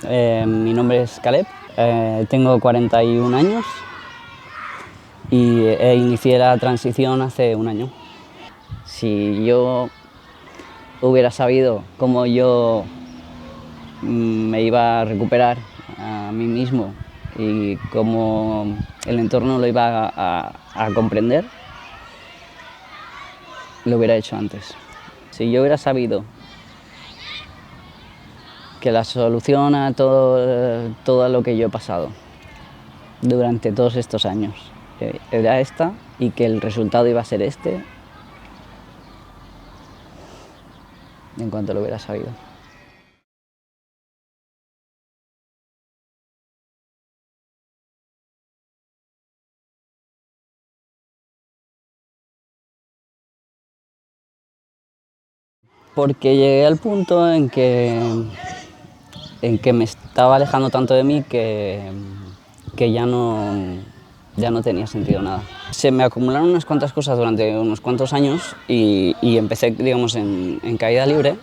Mi nombre es Caleb, tengo 41 años y inicié la transición hace un año. Si yo hubiera sabido cómo yo me iba a recuperar a mí mismo y cómo el entorno lo iba a comprender, lo hubiera hecho antes. Si yo hubiera sabido que la solución a todo lo que yo he pasado durante todos estos años era esta y que el resultado iba a ser este, en cuanto lo hubiera sabido. Porque llegué al punto en que me estaba alejando tanto de mí que ya no tenía sentido nada. Se me acumularon unas cuantas cosas durante unos cuantos años y empecé, digamos, en caída libre.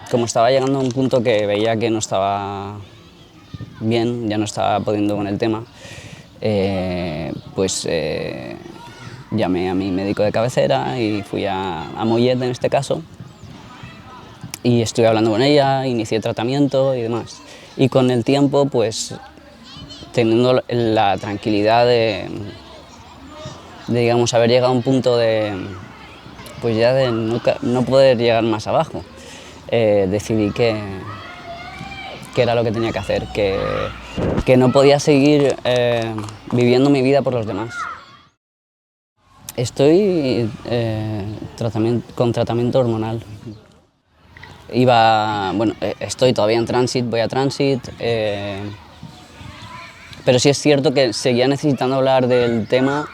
Como estaba llegando a un punto que veía que no estaba bien, ya no estaba pudiendo con el tema, llamé a mi médico de cabecera y fui a Mollet en este caso, y estuve hablando con ella, inicié tratamiento y demás. Y con el tiempo, pues, teniendo la tranquilidad de digamos, haber llegado a un punto pues ya de no poder llegar más abajo, decidí que era lo que tenía que hacer, que no podía seguir viviendo mi vida por los demás. Estoy con tratamiento hormonal. Estoy todavía en Transit, voy a Transit, pero sí es cierto que seguía necesitando hablar del tema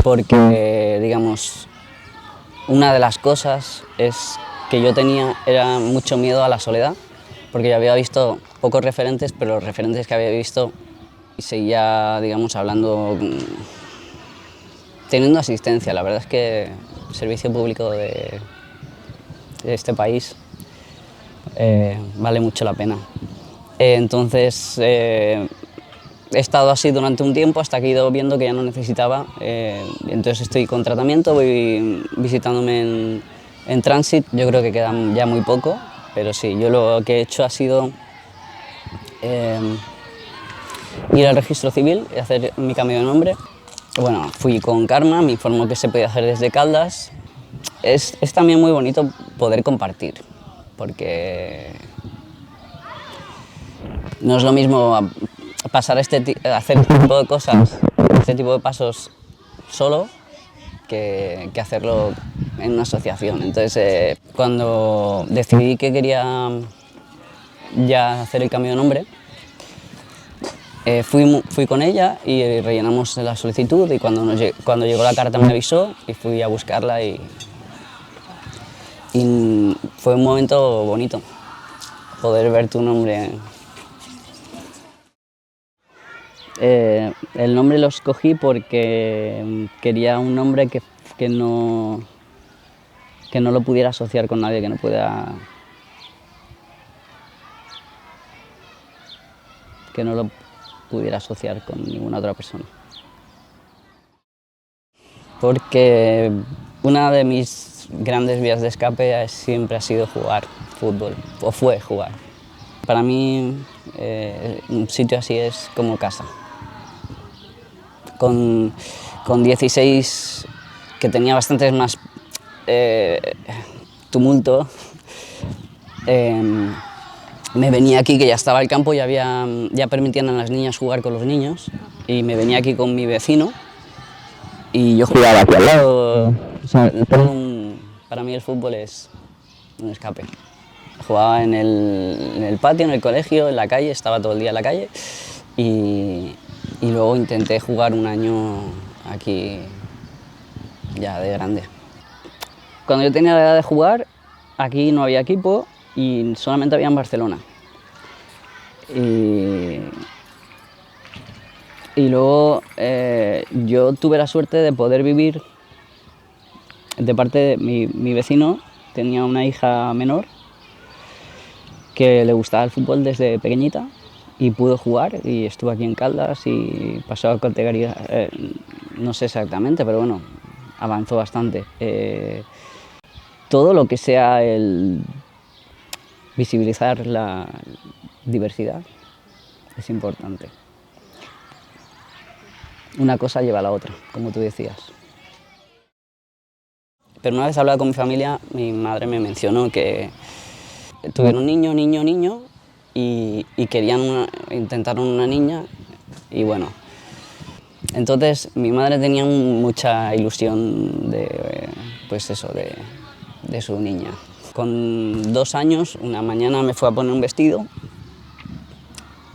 porque, digamos, una de las cosas es que yo tenía era mucho miedo a la soledad, porque yo había visto pocos referentes, pero los referentes que había visto seguía, digamos, hablando, teniendo asistencia. La verdad es que el servicio público de este país vale mucho la pena. Entonces, he estado así durante un tiempo hasta que he ido viendo que ya no necesitaba, entonces estoy con tratamiento, voy visitándome en Transit. Yo creo que queda ya muy poco, pero sí, yo lo que he hecho ha sido ir al registro civil y hacer mi cambio de nombre. Bueno, fui con Karma, me informó que se podía hacer desde Caldas. Es también muy bonito poder compartir, porque no es lo mismo hacer este tipo de cosas, este tipo de pasos solo, que hacerlo en una asociación. Entonces, cuando decidí que quería ya hacer el cambio de nombre, fui con ella y rellenamos la solicitud, y cuando llegó la carta me avisó y fui a buscarla y fue un momento bonito poder ver tu nombre. El nombre lo escogí porque quería un nombre que no lo pudiera asociar con nadie, que no lo pudiera asociar con ninguna otra persona. Porque una de mis grandes vías de escape siempre ha sido jugar fútbol, o fue jugar. Para mí, un sitio así es como casa. Con 16, que tenía bastantes más tumulto, me venía aquí, que ya estaba el campo, ya permitían a las niñas jugar con los niños, y me venía aquí con mi vecino y yo jugaba aquí al lado. O sea, para mí el fútbol es un escape. Jugaba en el patio, en el colegio, en la calle, estaba todo el día en la calle, y luego intenté jugar un año aquí ya de grande. Cuando yo tenía la edad de jugar, aquí no había equipo y solamente había en Barcelona. Y luego yo tuve la suerte de poder vivir de parte de mi vecino, tenía una hija menor, que le gustaba el fútbol desde pequeñita y pudo jugar y estuvo aquí en Caldas y pasó a categoría, no sé exactamente, pero bueno, avanzó bastante. Todo lo que sea el visibilizar la diversidad es importante. Una cosa lleva a la otra, como tú decías. Pero una vez hablando con mi familia, mi madre me mencionó que tuvieron niño y querían intentaron una niña y bueno. Entonces mi madre tenía mucha ilusión de, pues eso, de su niña. Con 2 años, una mañana me fue a poner un vestido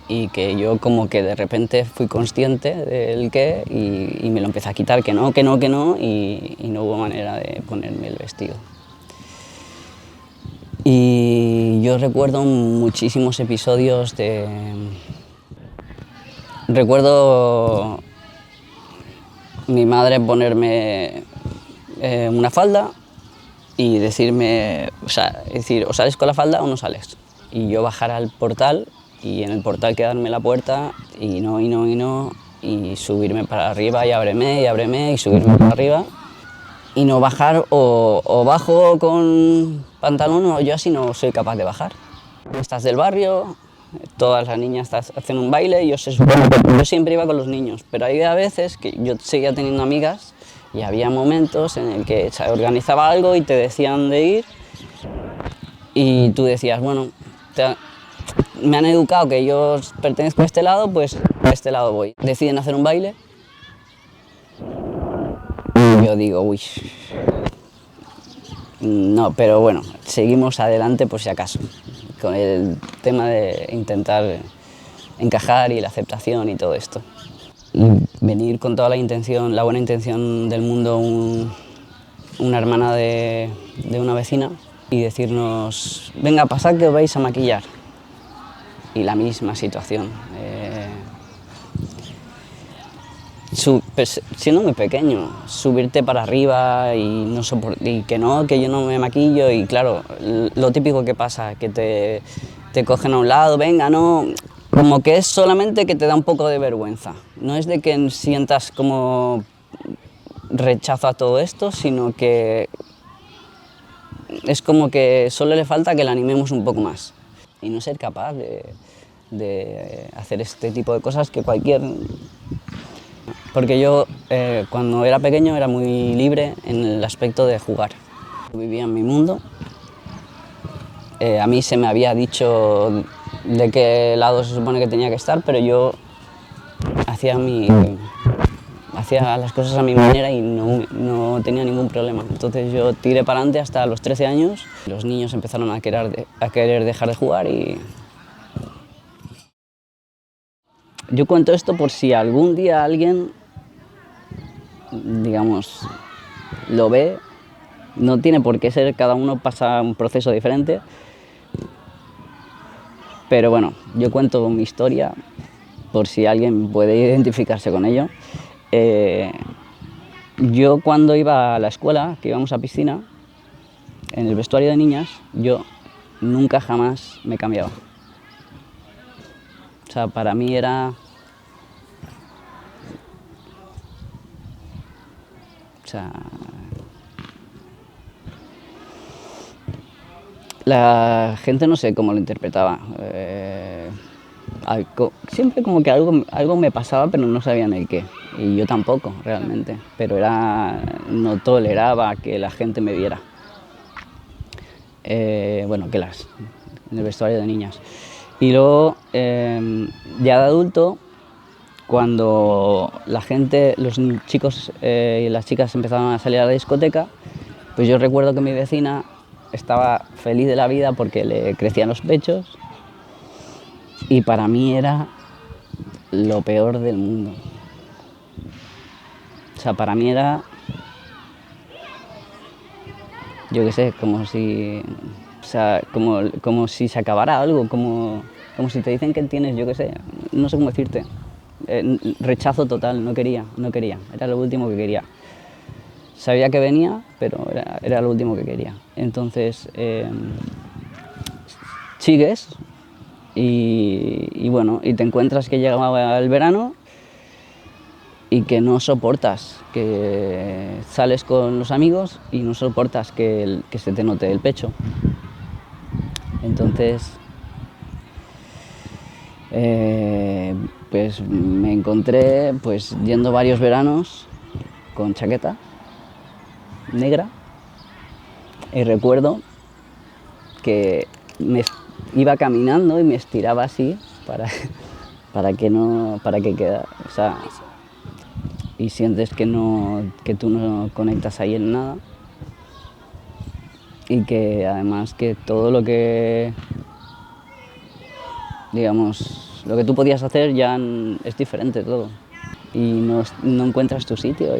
y que yo como que de repente fui consciente del qué y me lo empecé a quitar, que no, y no hubo manera de ponerme el vestido. Y yo recuerdo muchísimos episodios de... Recuerdo mi madre ponerme una falda y decirme, o sea, decir, o sales con la falda o no sales. Y yo bajar al portal y en el portal quedarme en la puerta y subirme para arriba y ábreme y subirme para arriba y no bajar o bajo con pantalón o yo así no soy capaz de bajar. Estás del barrio, todas las niñas hacen un baile y yo siempre iba con los niños, pero hay a veces que yo seguía teniendo amigas y había momentos en el que se organizaba algo y te decían de ir y tú decías, bueno, me han educado que yo pertenezco a este lado, pues a este lado voy. Deciden hacer un baile y yo digo, uy, no, pero bueno, seguimos adelante por si acaso, con el tema de intentar encajar y la aceptación y todo esto. Y venir con toda la intención, la buena intención del mundo, una hermana de una vecina y decirnos, venga, pasad que os vais a maquillar. Y la misma situación. Siendo muy pequeño, subirte para arriba y que yo no me maquillo y claro, lo típico que pasa, que te cogen a un lado, venga, no, como que es solamente que te da un poco de vergüenza. No es de que sientas como rechazo a todo esto, sino que es como que solo le falta que la animemos un poco más y no ser capaz de hacer este tipo de cosas que cualquier... Porque yo cuando era pequeño era muy libre en el aspecto de jugar. Vivía en mi mundo, a mí se me había dicho de qué lado se supone que tenía que estar, pero yo hacía las cosas a mi manera y no tenía ningún problema. Entonces yo tiré para adelante hasta los 13 años, los niños empezaron a querer dejar de jugar y... Yo cuento esto por si algún día alguien, digamos, lo ve, no tiene por qué ser, cada uno pasa un proceso diferente, pero bueno, yo cuento mi historia por si alguien puede identificarse con ello. Yo cuando iba a la escuela, que íbamos a piscina, en el vestuario de niñas, yo nunca jamás me cambiaba. O sea, para mí era... O sea... La gente no sé cómo lo interpretaba. Siempre como que algo me pasaba, pero no sabían el qué. Y yo tampoco, realmente. Pero no toleraba que la gente me viera. Bueno, en el vestuario de niñas. Y luego, ya de adulto, cuando la gente, los chicos y las chicas empezaron a salir a la discoteca, pues yo recuerdo que mi vecina estaba feliz de la vida porque le crecían los pechos y para mí era lo peor del mundo. O sea, para mí era, yo qué sé, como si, o sea, como si se acabara algo, como si te dicen que tienes, yo qué sé, no sé cómo decirte, rechazo total, no quería, era lo último que quería. Sabía que venía, pero era lo último que quería. Entonces, sigues y bueno, y te encuentras que llegaba el verano y que no soportas, que sales con los amigos y no soportas que se te note el pecho. Entonces, pues me encontré pues yendo varios veranos con chaqueta negra y recuerdo que me iba caminando y me estiraba así para que quede, o sea, y sientes que tú no conectas ahí en nada y que además que todo lo que, digamos, lo que tú podías hacer ya es diferente todo y no encuentras tu sitio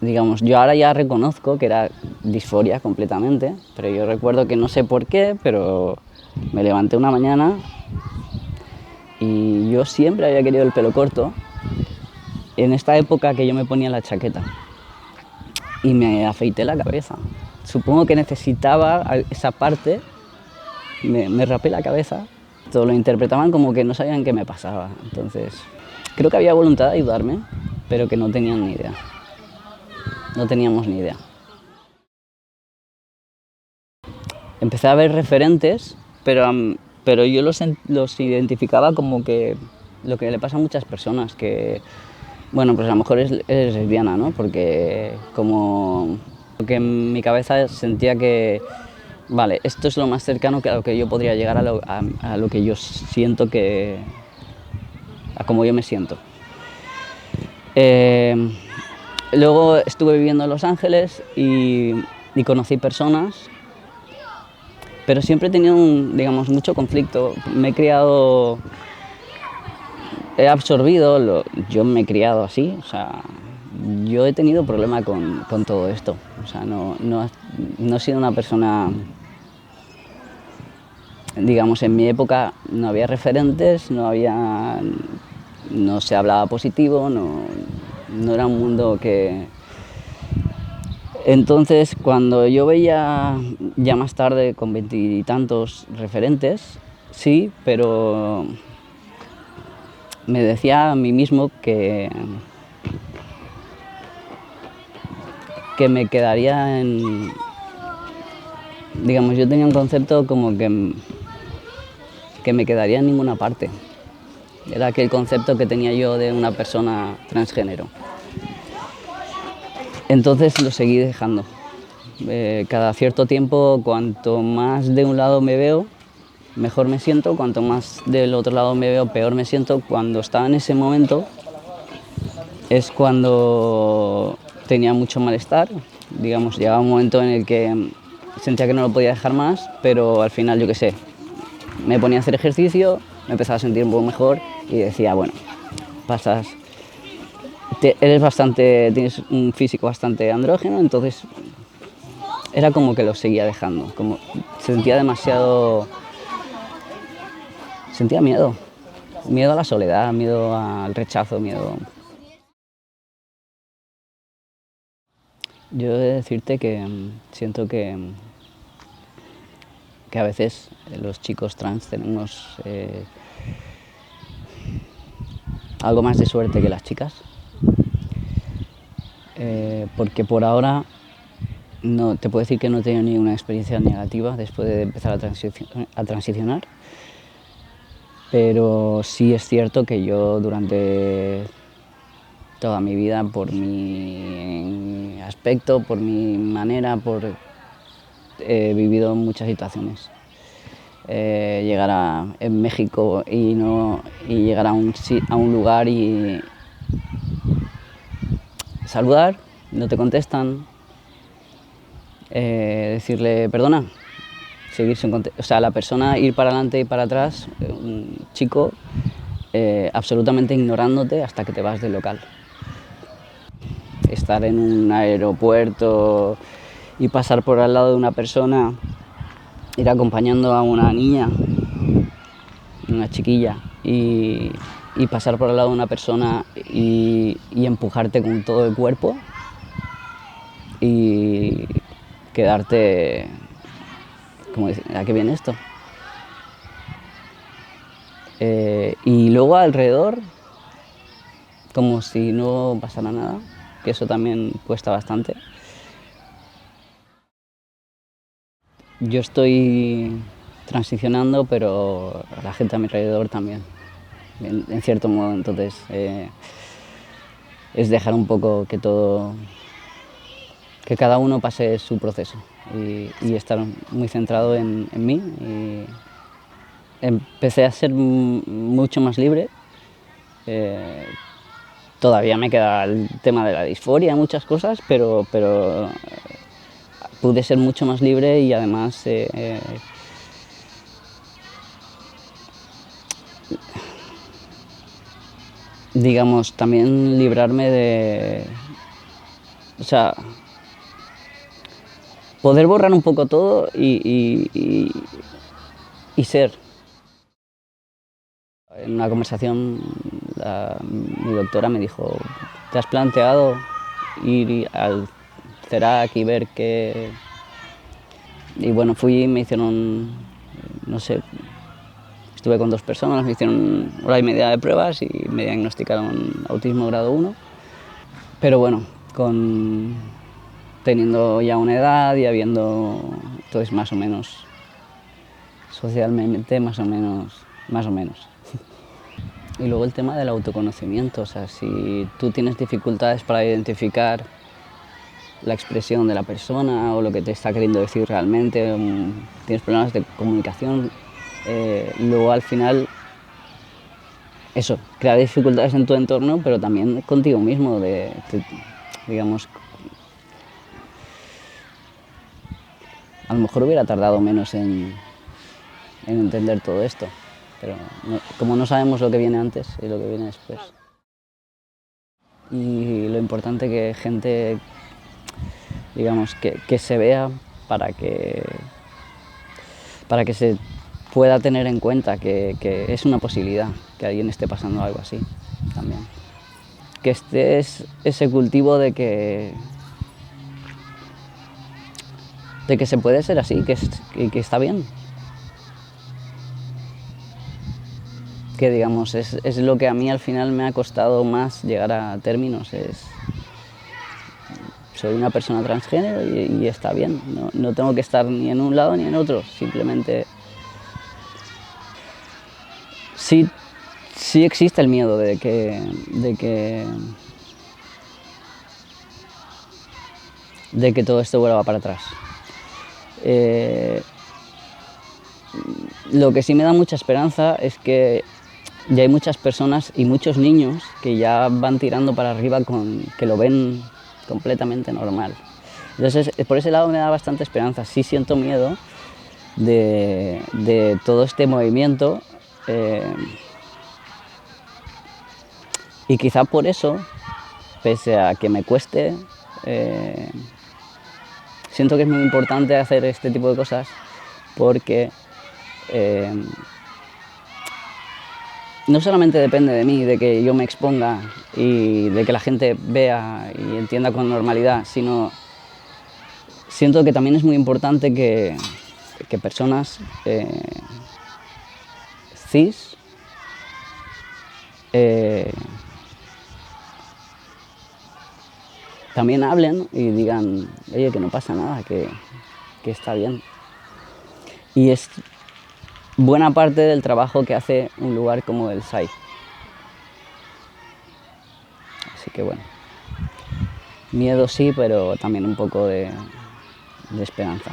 digamos, yo ahora ya reconozco que era disforia completamente, pero yo recuerdo que no sé por qué, pero me levanté una mañana y yo siempre había querido el pelo corto en esta época que yo me ponía la chaqueta y me afeité la cabeza. Supongo que necesitaba esa parte, me rapé la cabeza, todo lo interpretaban como que no sabían qué me pasaba, entonces creo que había voluntad de ayudarme, pero que no tenían ni idea. No teníamos ni idea. Empecé a ver referentes, pero yo los identificaba como que lo que le pasa a muchas personas, que, bueno, pues a lo mejor eres lesbiana, ¿no? Porque en mi cabeza sentía que, vale, esto es lo más cercano que a lo que yo podría llegar a lo que yo siento a cómo yo me siento. Luego estuve viviendo en Los Ángeles y conocí personas, pero siempre he tenido, digamos, mucho conflicto. He absorbido, yo me he criado así, o sea, yo he tenido problema con todo esto. O sea, no he sido una persona, digamos, en mi época no había referentes, no se hablaba positivo, no era un mundo que... Entonces, cuando yo veía ya más tarde con 20 y tantos referentes, sí, pero me decía a mí mismo que me quedaría en... Digamos, yo tenía un concepto como que me quedaría en ninguna parte. Era aquel concepto que tenía yo de una persona transgénero. Entonces lo seguí dejando. Cada cierto tiempo, cuanto más de un lado me veo, mejor me siento, cuanto más del otro lado me veo, peor me siento. Cuando estaba en ese momento es cuando tenía mucho malestar. Digamos, llegaba un momento en el que sentía que no lo podía dejar más, pero al final, yo qué sé, me ponía a hacer ejercicio, me empezaba a sentir un poco mejor y decía, bueno, tienes un físico bastante andrógeno, entonces era como que lo seguía dejando, como sentía miedo a la soledad, miedo al rechazo, miedo... Yo he de decirte que siento que a veces los chicos trans tenemos algo más de suerte que las chicas, porque por ahora no te puedo decir que no he tenido ninguna experiencia negativa después de empezar a transicionar, pero sí es cierto que yo durante toda mi vida, por mi aspecto, por mi manera, he vivido muchas situaciones. Llegar en México y llegar a un lugar y saludar, no te contestan, decirle perdona, seguir sin contestar, o sea, la persona ir para adelante y para atrás, un chico absolutamente ignorándote hasta que te vas del local. Estar en un aeropuerto y pasar por al lado de una persona, ir acompañando a una niña, una chiquilla, y pasar por al lado de una persona y empujarte con todo el cuerpo y quedarte, como decir, ¿a qué viene esto? Y luego alrededor, como si no pasara nada, que eso también cuesta bastante. Yo estoy transicionando, pero la gente a mi alrededor también, en cierto modo. Entonces, es dejar un poco que cada uno pase su proceso y estar muy centrado en mí. Y empecé a ser mucho más libre. Todavía me queda el tema de la disforia, muchas cosas, pero pude ser mucho más libre y además digamos, también librarme de, o sea, poder borrar un poco todo y ser. En una conversación mi doctora me dijo, ¿te has planteado ir al CERAC y ver qué? Y bueno, fui y me hicieron, no sé, estuve con 2 personas, me hicieron 1 hora y media de pruebas y me diagnosticaron autismo grado 1. Pero bueno, teniendo ya una edad y habiendo, entonces más o menos, socialmente más o menos. Y luego el tema del autoconocimiento, o sea, si tú tienes dificultades para identificar la expresión de la persona o lo que te está queriendo decir realmente, tienes problemas de comunicación, luego al final, eso, crear dificultades en tu entorno, pero también contigo mismo, digamos, a lo mejor hubiera tardado menos en entender todo esto, pero como no sabemos lo que viene antes y lo que viene después. Y lo importante que gente, digamos, que se vea para que se pueda tener en cuenta que es una posibilidad que a alguien esté pasando algo así también. Que estés ese cultivo de que se puede ser así, que está bien. Que digamos, es lo que a mí al final me ha costado más llegar a términos. Soy una persona transgénero y está bien, no tengo que estar ni en un lado ni en otro, simplemente sí, sí existe el miedo de que todo esto vuelva para atrás. Lo que sí me da mucha esperanza es que ya hay muchas personas y muchos niños que ya van tirando para arriba que lo ven completamente normal. Entonces, por ese lado me da bastante esperanza. Sí siento miedo de todo este movimiento y quizá por eso, pese a que me cueste, siento que es muy importante hacer este tipo de cosas porque no solamente depende de mí, de que yo me exponga y de que la gente vea y entienda con normalidad, sino siento que también es muy importante que personas cis también hablen y digan, oye, que no pasa nada, que está bien. Y es buena parte del trabajo que hace un lugar como el SAI. Así que bueno, miedo sí, pero también un poco de esperanza.